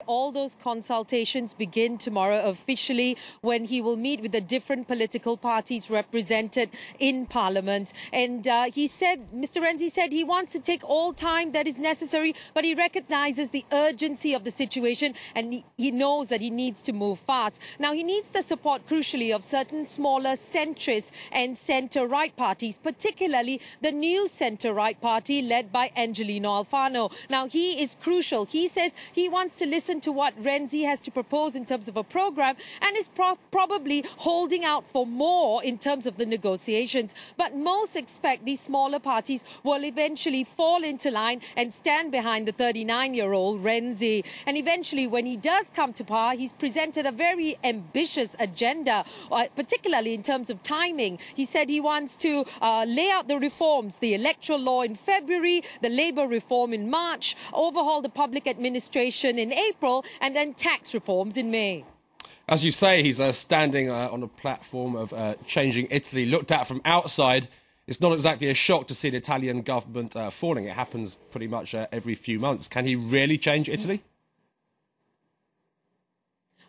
All those consultations begin tomorrow officially when he will meet with the different political parties represented in Parliament. And Mr. Renzi said he wants to take all time that is necessary, but he recognises the urgency of the situation and he knows that he needs to move fast. Now, he needs the support, crucially, of certain smaller centrist and centre-right parties, particularly the new centre-right party led by Angelino Alfano. Now, he is crucial. He says he wants to listen to what Renzi has to propose in terms of a program and is probably holding out for more in terms of the negotiations. But most expect these smaller parties will eventually fall into line and stand behind the 39-year-old Renzi. And eventually, when he does come to power, he's presented a very ambitious agenda, particularly in terms of timing. He said he wants to lay out the reforms, the electoral law in February, the labour reform in March, overhaul the public administration in April, and then tax reforms in May. As you say, he's standing on a platform of changing Italy. Looked at from outside, it's not exactly a shock to see the Italian government falling. It happens pretty much every few months. Can he really change Italy?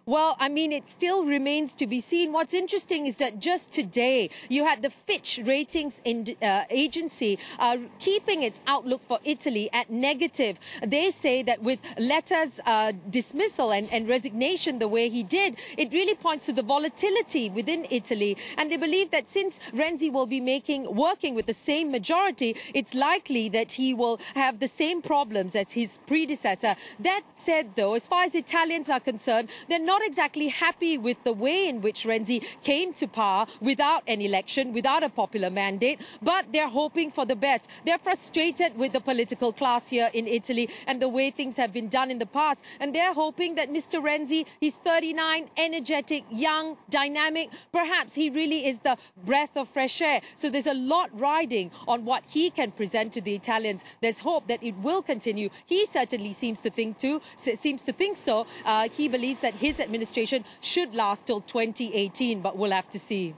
Well, I mean, it still remains to be seen. What's interesting is that just today, you had the Fitch ratings agency keeping its outlook for Italy at negative. They say that with Letta's dismissal and resignation the way he did, it really points to the volatility within Italy. And they believe that since Renzi will be working with the same majority, it's likely that he will have the same problems as his predecessor. That said, though, as far as Italians are concerned, they're not exactly happy with the way in which Renzi came to power without an election, without a popular mandate, but they're hoping for the best. They're frustrated with the political class here in Italy and the way things have been done in the past. And they're hoping that Mr. Renzi, he's 39, energetic, young, dynamic. Perhaps he really is the breath of fresh air. So there's a lot riding on what he can present to the Italians. There's hope that it will continue. He certainly seems to think so. He believes that his administration should last till 2018, but we'll have to see.